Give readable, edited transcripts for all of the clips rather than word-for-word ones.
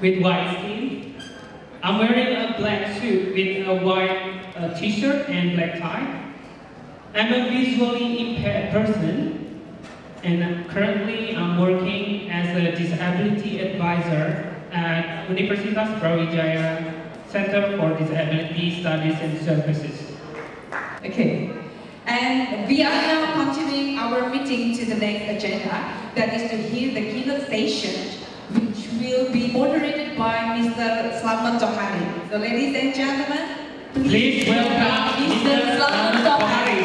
with white skin. I'm wearing a black suit with a white t-shirt and black tie. I'm a visually impaired person, and currently I'm working as a disability advisor at Universitas Brawijaya Center for Disability Studies and Services. Okay, and we are now continuing our meeting to the next agenda, that is to hear the keynote session, which will be moderated by Mr. Slamet Tohari. So ladies and gentlemen, please welcome Mr. Slamet Tohari.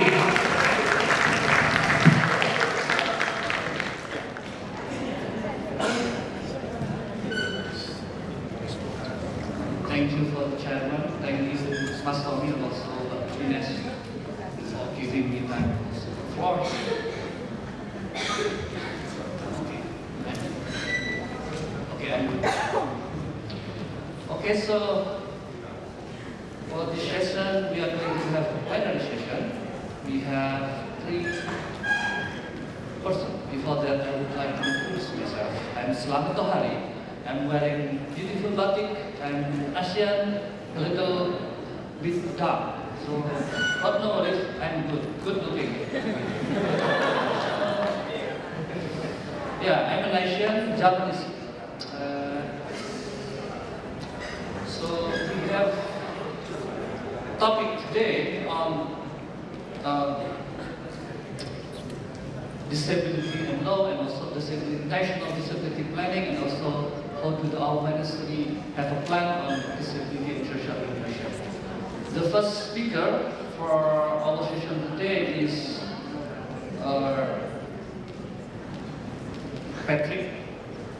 Thank you for the chairman. Thank you, Mas Tommy, and also Ines for giving me time for the floor. Okay, I'm good. Okay, so for this session, we are going to have a plenary session. We have 3 persons. Before that, I would like to introduce myself. I'm Slamet Tohari. I'm wearing beautiful batik. I'm Asian, a little bit dark. So, but no worries, I'm good looking. Yeah, I'm an Asian Japanese. So we have topic today on disability and law, and also national disability planning, and also how do our ministry have a plan on disability and social inclusion. The first speaker for our session today is Patrick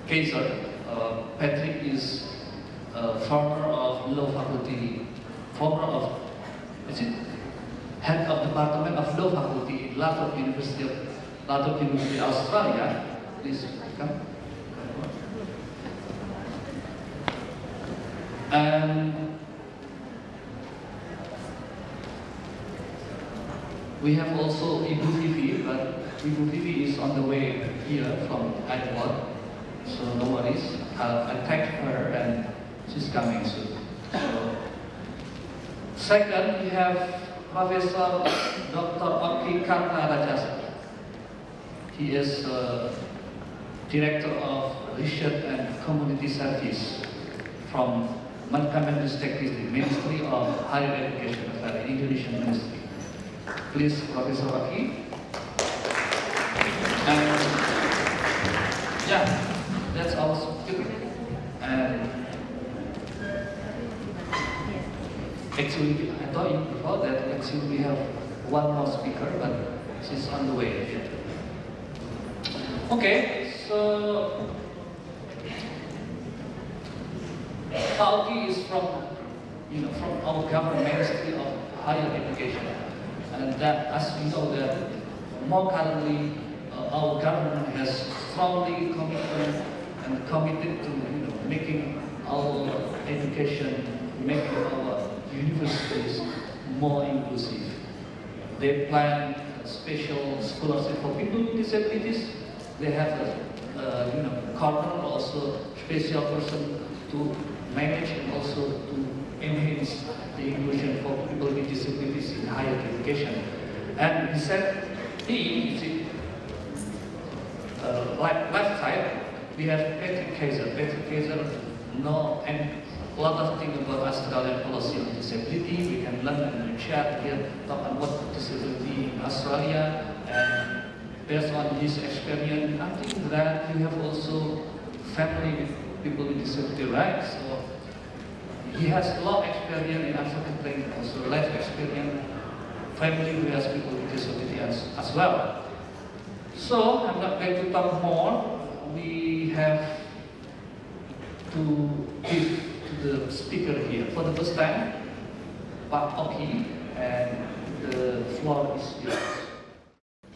Kaiser. Patrick is former of law faculty, head of department of law faculty in Lathrop University, Australia. Please come. And we have also Ibu Vivi, but Ibu Vivi is on the way here from AIDRAN, so no worries. I text her and she's coming soon. So, second, we have Professor Dr. Ocky Karna Radjasa. He is Director of Research and Community Service from Mendikbud, Ministry of Higher Education, the Indonesian Ministry. Please, Professor Ocky. And yeah, that's our speaker. And actually, I thought you before that actually we have one more speaker, but she's on the way. Okay, so Ocky is from our government Ministry of Higher Education, and that, as we know, that more currently our government has strongly committed to making our education, making our universities more inclusive. They plan a special scholarship for people with disabilities. They have a corner, also special person to manage and also to enhance the inclusion for people with disabilities in higher education. And he said, left side, we have Patrick Kaiser. Patrick Kaiser know and a lot of things about Australian policy on disability. We can learn and chat here, talk about disability in Australia, and based on his experience, I think that you have also family with people with disability, right? So he has a lot of experience in advocating, also life experience, family who has people with disability as well. So I'm not going to talk more. We have to give to the speaker here for the first time, Pak Ocky, and the floor is yours.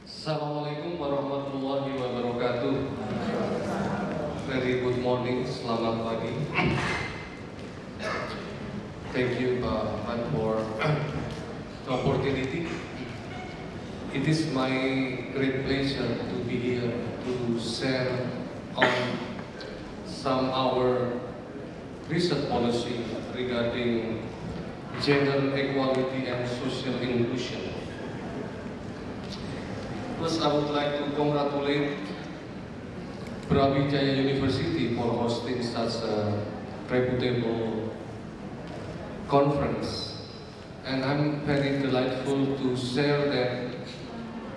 Assalamualaikum warahmatullahi wabarakatuh. Very good morning, selamat pagi. Thank you, Pak, for the opportunity. It is my great pleasure to be here to share on some our research policy regarding gender equality and social inclusion. First, I would like to congratulate Brawijaya University for hosting such a reputable conference. And I'm very delightful to share that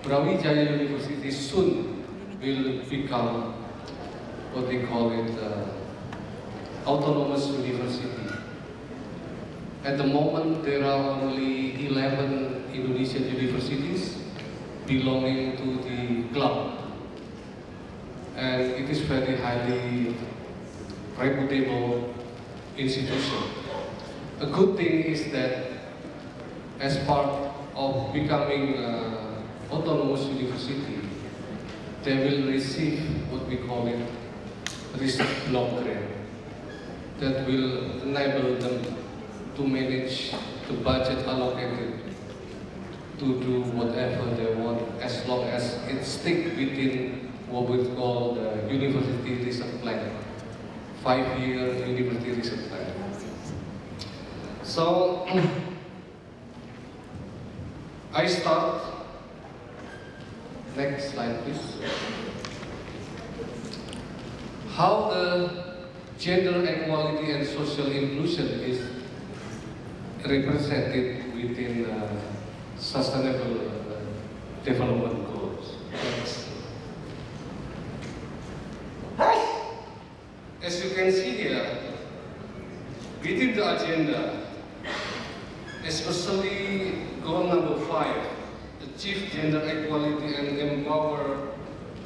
Brawijaya University soon will become what they call it autonomous university. At the moment, there are only 11 Indonesian universities belonging to the club, and it is very highly reputable institution. A good thing is that as part of becoming autonomous university, they will receive what we call it research block grant that will enable them to manage the budget allocated to do whatever they want, as long as it sticks within what we call the university research plan, 5-year university research plan. So I start. Next slide, please. How the gender equality and social inclusion is represented within sustainable development goals. Next. As you can see here, within the agenda, especially goal number 5, achieve gender equality and empower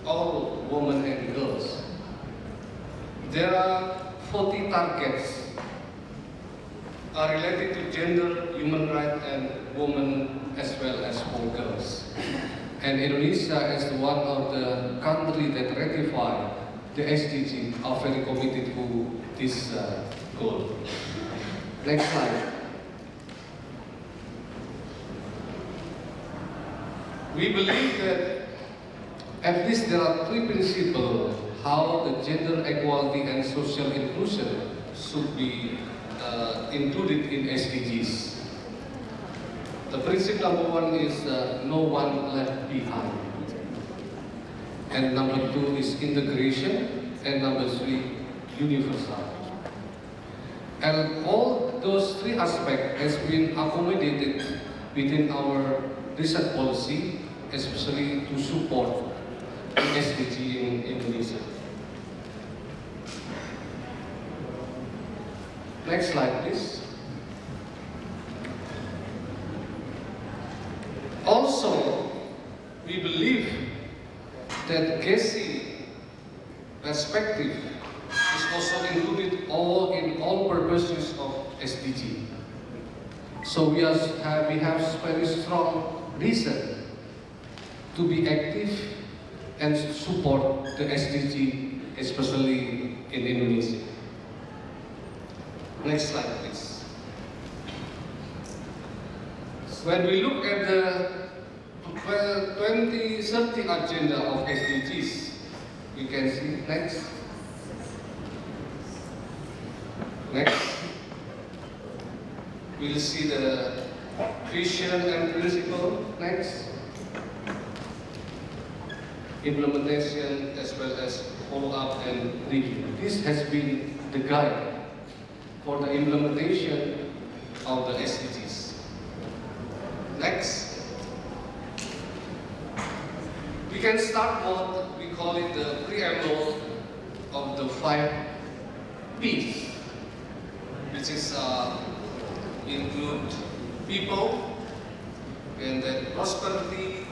all women and girls. There are 40 targets are related to gender, human rights, and women as well as all girls. And Indonesia, as one of the countries that ratify the SDG, are very committed to this goal. Next slide. We believe that at least there are 3 principles how the gender equality and social inclusion should be included in SDGs. The principle number 1 is no one left behind. And number 2 is integration. And number 3, universal. And all those 3 aspects has been accommodated within our research policy, especially to support the SDG in Indonesia. Next slide, please. Also, we believe that GESI perspective is also included in all purposes of SDG. So we have very strong reason to be active and support the SDG, especially in Indonesia. Next slide, please. When we look at the 2030 agenda of SDGs, we can see next. Next. We'll see the vision and principle. Next. Implementation as well as follow-up and review. This has been the guide for the implementation of the SDGs. Next. We can start what we call it the preamble of the 5 P's, which is include people, and then prosperity,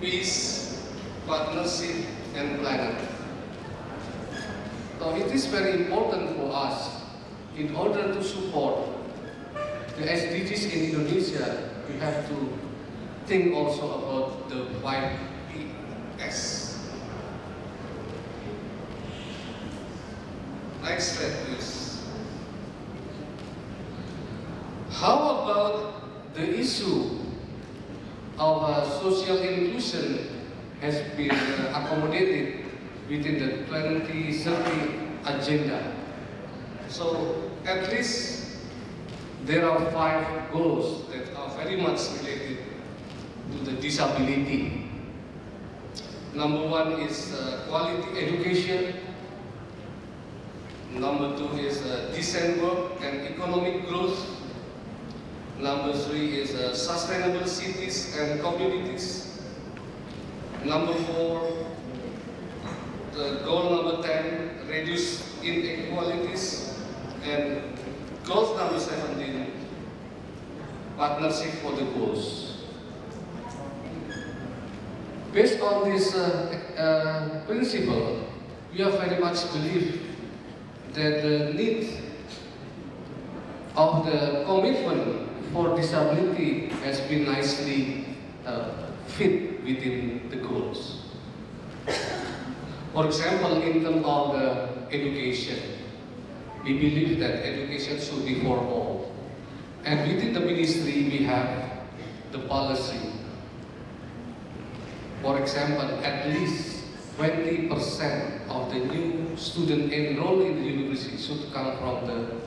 peace, partnership, and planet. So it is very important for us, in order to support the SDGs in Indonesia, we have to think also about the 5 P's. Next slide, please. How about the issue of social inclusion has been accommodated within the 2030 agenda? So at least there are 5 goals that are very much related to the disability. Number 1 is quality education. Number 2 is decent work and economic growth. Number 3 is sustainable cities and communities. Number 4, the goal number 10, reduce inequalities. And goal number 17, partnership for the goals. Based on this principle, we are very much believe that the need of the commitment for disability has been nicely fit within the goals. For example, in terms of the education, we believe that education should be for all. And within the ministry, we have the policy. For example, at least 20% of the new students enrolled in the university should come from the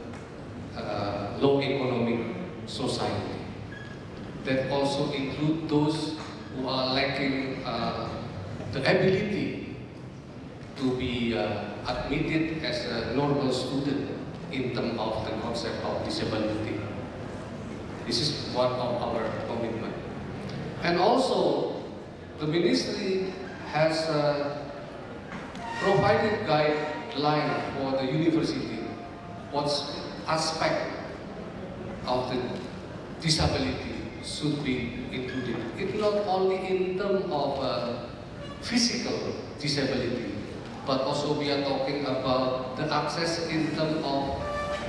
low economic society. That also include those who are lacking the ability to be admitted as a normal student in terms of the concept of disability. This is one of our commitment. And also, the ministry has provided guideline for the university what aspect of the disability should be included. It's not only in terms of physical disability, but also we are talking about the access in terms of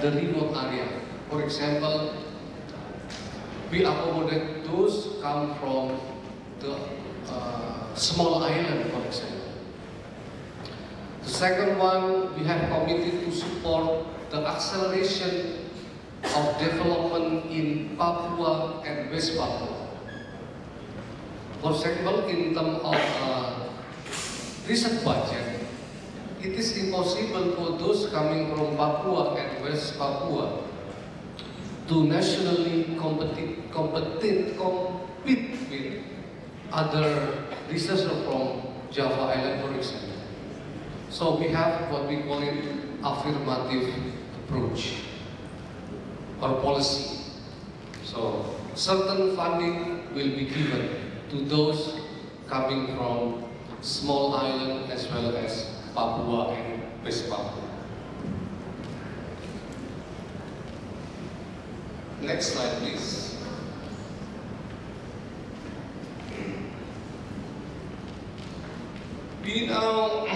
the remote area. For example, we accommodate those come from the small island, for example. The second one, we have committed to support the acceleration of development in Papua and West Papua. For example, in terms of research budget, it is impossible for those coming from Papua and West Papua to nationally compete with other researchers from Java Island, for example. So we have what we call it affirmative approach or policy. So certain funding will be given to those coming from small island as well as Papua and West Papua. Next slide, please. We now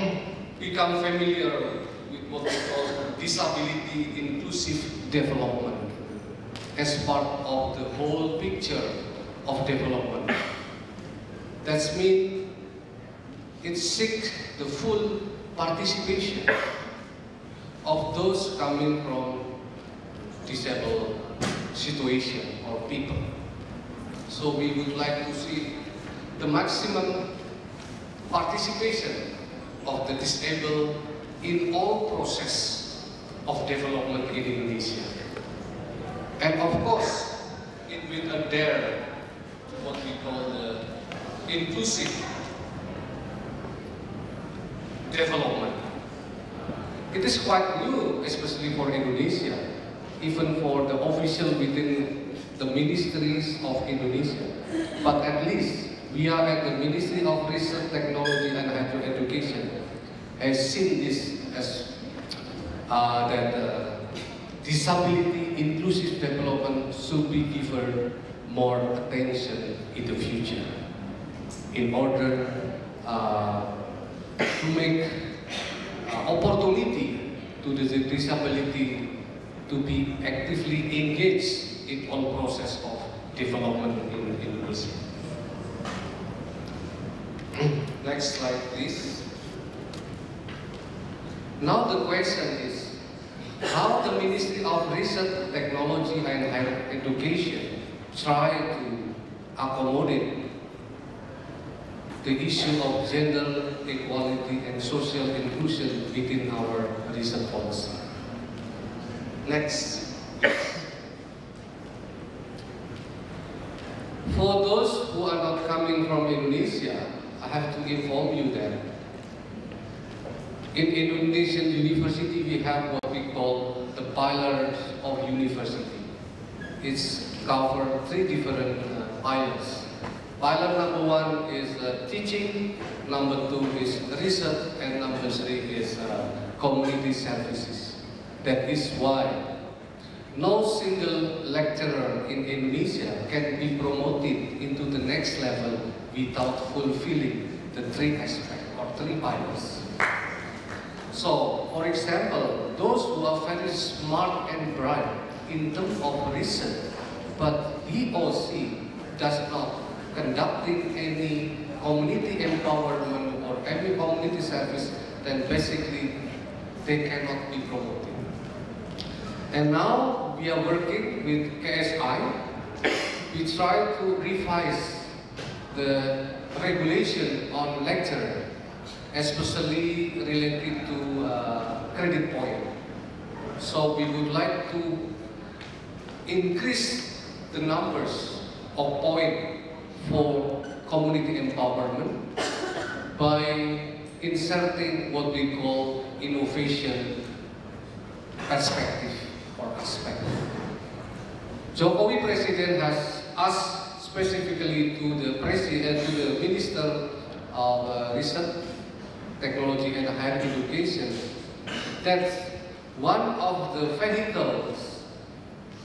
become familiar with what we call disability inclusive development as part of the whole picture of development. That means it seeks the full participation of those coming from disabled situation or people. So we would like to see the maximum participation of the disabled in all process of development in Indonesia. And of course, it will adhere to what we call the inclusive development. It is quite new, especially for Indonesia, even for the official within the ministries of Indonesia. But at least we are at the Ministry of Research, Technology and Higher Education has seen this as that disability inclusive development should be given more attention in the future in order to make opportunity to the disability to be actively engaged in all process of development in university. Next slide, please. Now the question is, how the Ministry of Research, Technology and Higher Education try to accommodate the issue of gender equality and social inclusion within our research policy. Next. For those who are not coming from Indonesia, I have to inform you that in Indonesian university we have what we call the pillars of university. It's covered 3 different pillars. Pillar number 1 is teaching, number 2 is research, and number 3 is community services. That is why no single lecturer in Indonesia can be promoted into the next level without fulfilling the 3 aspects or 3 pillars. So, for example, those who are very smart and bright in terms of research, but he or she does not conducting any community empowerment or any community service, then basically they cannot be promoted. And now we are working with KSI. We try to revise the regulation on lecture, especially related to credit point. So we would like to increase the numbers of points for community empowerment by inserting what we call innovation perspective or aspect. Jokowi President has asked specifically to the President, to the Minister of Research, Technology and Higher Education, that one of the vehicles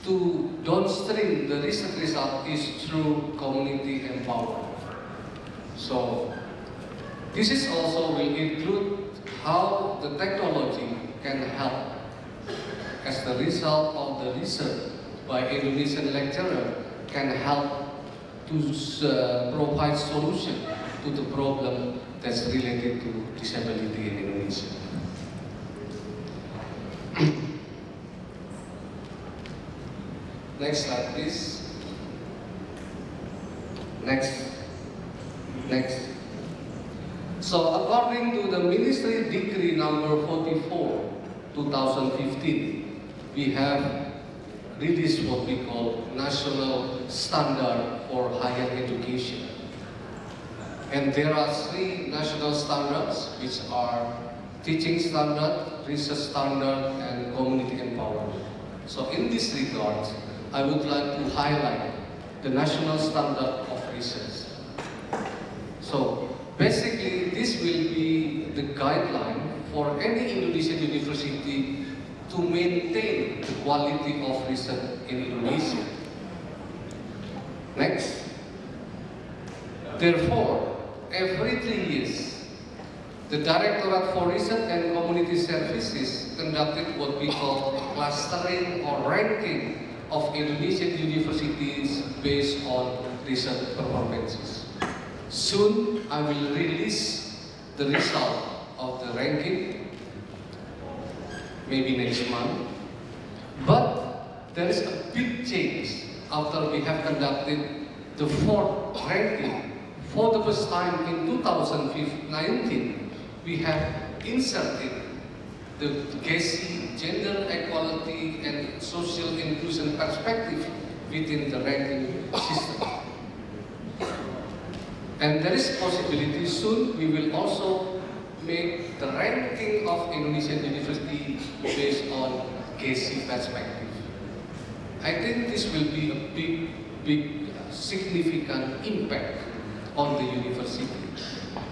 to downstream the research result is through community empowerment. So this is also will include how the technology can help as the result of the research by Indonesian lecturer can help to provide solution to the problem that's related to disability in Indonesia. Next slide, please. Next. So, according to the Ministry Decree number 44, 2015, we have released what we call National Standard for Higher Education. And there are 3 national standards, which are teaching standard, research standard, and community empowerment. So in this regard, I would like to highlight the national standard of research. So basically, this will be the guideline for any Indonesian university to maintain the quality of research in Indonesia. Next. Therefore, every 3 years, the Directorate for Research and Community Services conducted what we call clustering or ranking of Indonesian universities based on research performances. Soon, I will release the result of the ranking, maybe next month. But there is a big change after we have conducted the 4th ranking. For the first time in 2019, we have inserted the GESI, gender equality and social inclusion perspective within the ranking system. And there is possibility soon we will also make the ranking of Indonesian university based on GESI perspective. I think this will be a big significant impact on the university.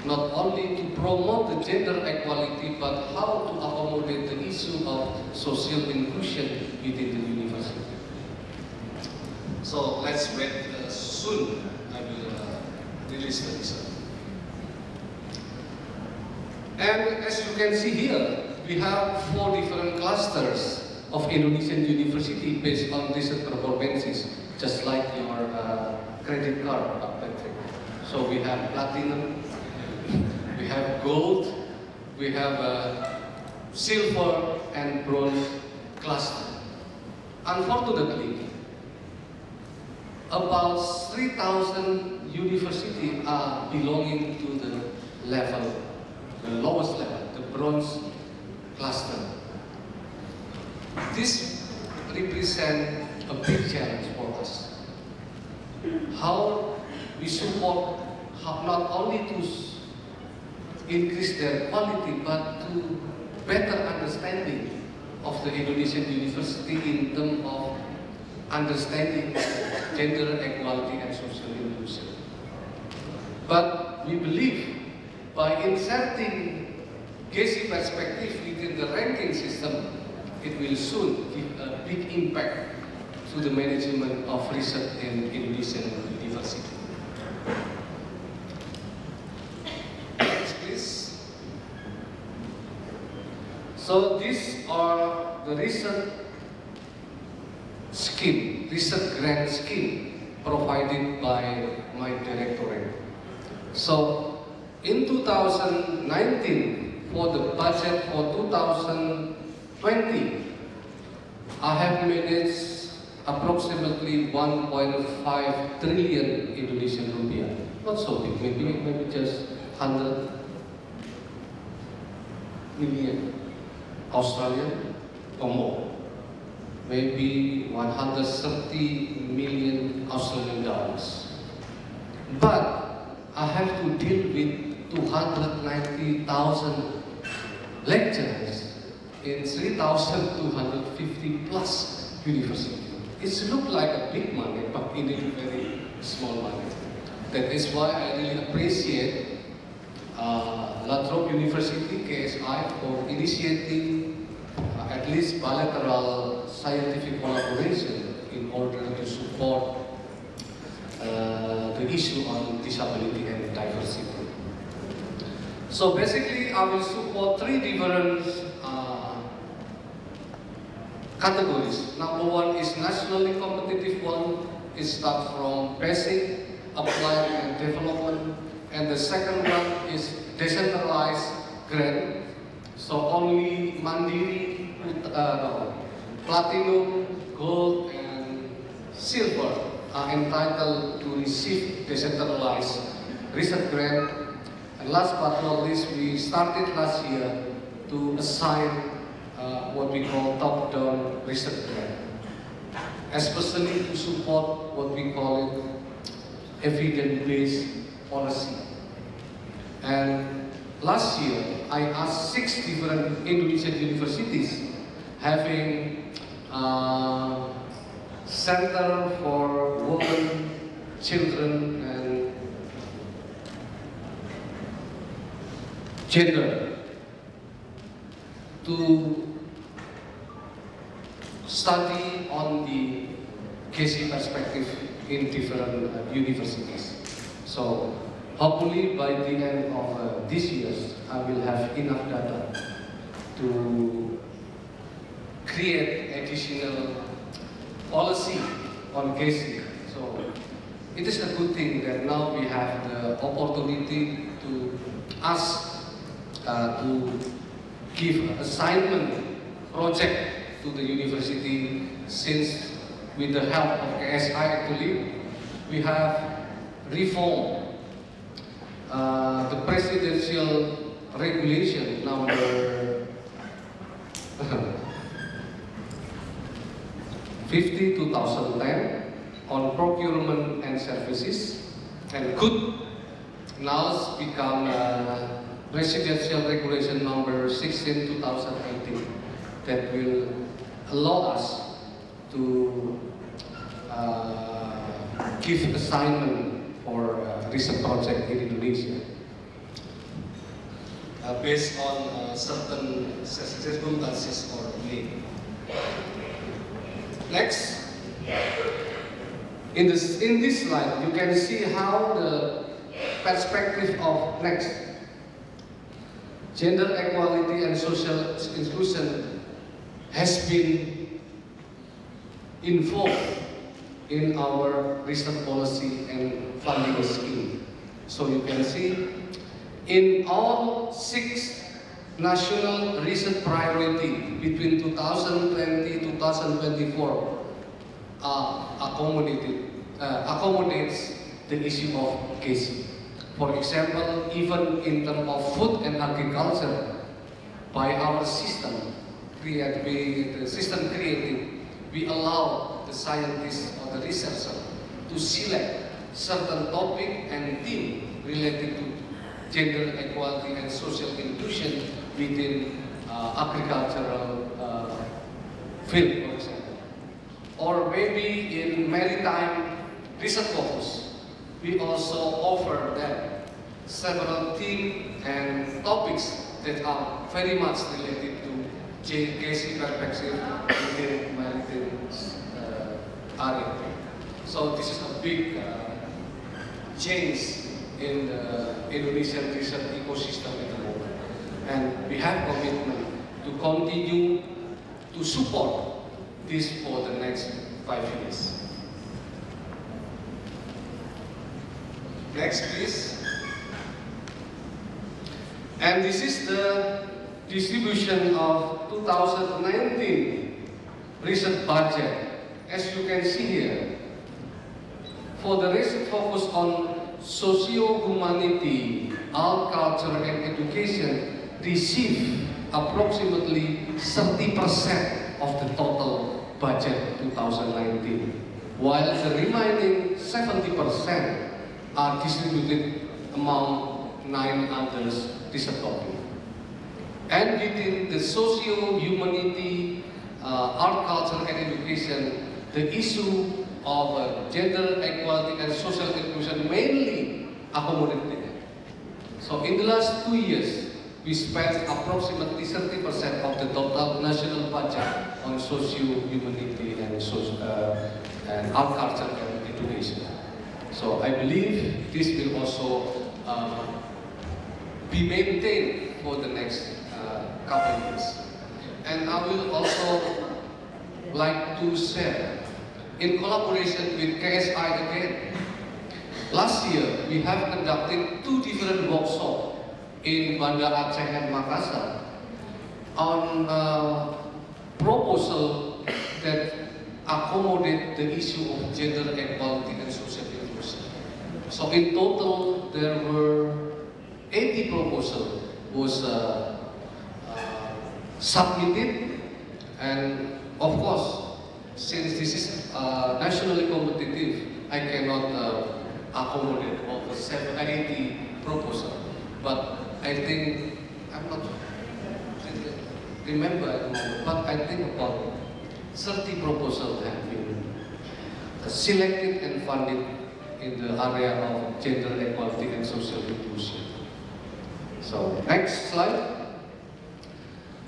Not only to promote the gender equality, but how to accommodate the issue of social inclusion within the university. So let's wait, soon I will release the result. And as you can see here, we have 4 different clusters of Indonesian university based on research performances, just like your credit card, Patrick. So we have platinum, we have gold, we have silver and bronze cluster. Unfortunately, about 3,000 universities are belonging to the level, the lowest level, the bronze cluster. This represent a big challenge for us. How we support not only to increase their quality, but to better understanding of the Indonesian university in terms of understanding gender equality and social inclusion. But we believe by inserting GESI perspective within the ranking system, it will soon give a big impact to the management of research in Indonesian university. Next, please. So these are the research grant scheme provided by my directorate. So in 2019, for the budget for 2020, I have managed approximately 1.5 trillion Indonesian rupiah. Not so big, maybe just 100 million Australian or more. Maybe 130 million Australian dollars. But I have to deal with 290,000 lecturers in 3,250 plus universities. It looks like a big money, but it is very small money. That is why I really appreciate Trobe University, KSI, for initiating at least bilateral scientific collaboration in order to support the issue on disability and diversity. So basically, I will support three different categories. Number one is nationally competitive one. It starts from basic, applied, and development. And the second one is decentralized grant. So only Mandiri, platinum, gold, and silver are entitled to receive decentralized research grant. And last but not least, we started last year to assign what we call top-down research grant, especially to support what we call it evidence-based policy. And last year, I asked 6 different Indonesian universities having Center for Women, Children, and Gender to study on the GESI perspective in different universities. So hopefully by the end of this year, I will have enough data to create additional policy on GESI. So it is a good thing that now we have the opportunity to ask to give assignment project to the university, since with the help of KSI actually, we have reformed the presidential regulation number 50/2010 on procurement and services, and could now become presidential regulation number 16/2018 that will allow us to give assignment for research project in Indonesia based on certain circumstances or need. Next, in this slide, you can see how the perspective of next gender equality and social inclusion has been involved in our research policy and funding scheme. So you can see in all 6 national research priority between 2020-2024 accommodates the issue of GESI. For example, even in terms of food and agriculture, by our system, the system created, we allow the scientist or the researcher to select certain topic and theme related to gender equality and social inclusion within agricultural field, for example. Or maybe in maritime research focus, we also offer them several themes and topics that are very much related to JKC perspective within maritime area. So this is a big change in the Indonesian research ecosystem at the moment. And we have commitment to continue to support this for the next 5 years. Next, please. And this is the distribution of 2019 research budget. As you can see here, for the research focus on socio-humanity, art, culture, and education, receive approximately 30% of the total budget 2019, while the remaining 70% are distributed among 9 others research topics. And within the socio-humanity, art, culture, and education, the issue of gender equality and social inclusion mainly accommodated. So in the last 2 years, we spent approximately 30% of the total national budget on socio-humanity and art, culture, and education. So I believe this will also be maintained for the next couple of years. And I will also like to share, in collaboration with KSI again, last year we have conducted 2 different workshops in Banda Aceh and Makassar on proposal that accommodate the issue of gender equality and social inclusion. So in total, there were 80 proposals was submitted, and of course, since this is nationally competitive, I cannot accommodate over 80 proposals. But I think, I'm not remember at the moment, but I think about 30 proposals have been selected and funded in the area of gender equality and social inclusion. So, next slide.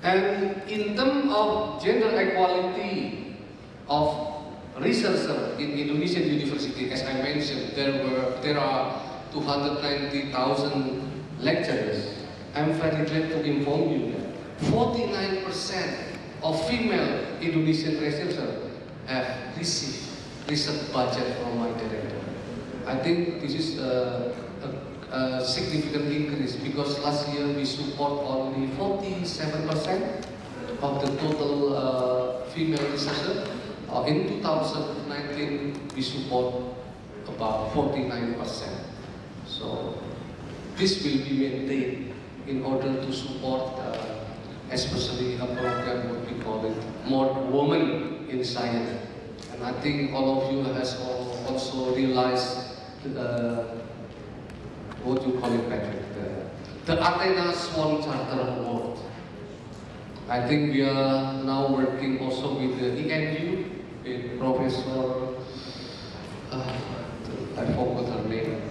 And in terms of gender equality of researchers in Indonesian university, as I mentioned, there are 290,000 lecturers. I'm very glad to inform you that 49% of female Indonesian researchers have received research budget from my director. I think this is a significant increase because last year we support only 47% of the total female researchers. In 2019, we support about 49%. So this will be maintained in order to support, especially a program what we call it, more women in science. And I think all of you has also realized what you call it, Patrick, the Athena Swan Charter Award. I think we are now working also with the ENU, with Professor, I forgot her name,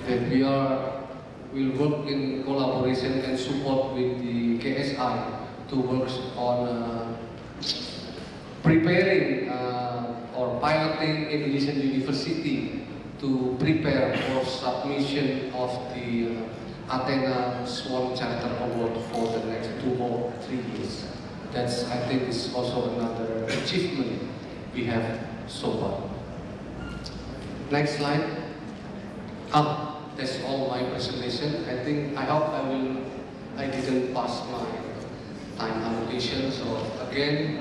that we'll work in collaboration and support with the KSI to work on preparing or piloting Indonesian university to prepare for submission of the Athena Swan Charter Award for the next 2 or 3 years. That's, I think, is also another achievement we have so far. Next slide. That's all my presentation. I hope I didn't pass my time allocation. So again,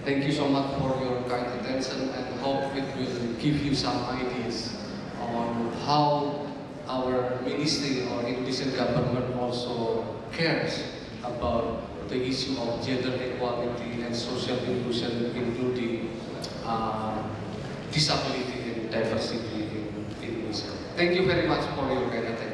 thank you so much for your kind attention, and hope it will give you some ideas on how our ministry or Indonesian government also cares about the issue of gender equality and social inclusion, including disability and diversity in Indonesia. Thank you very much for your kind attention.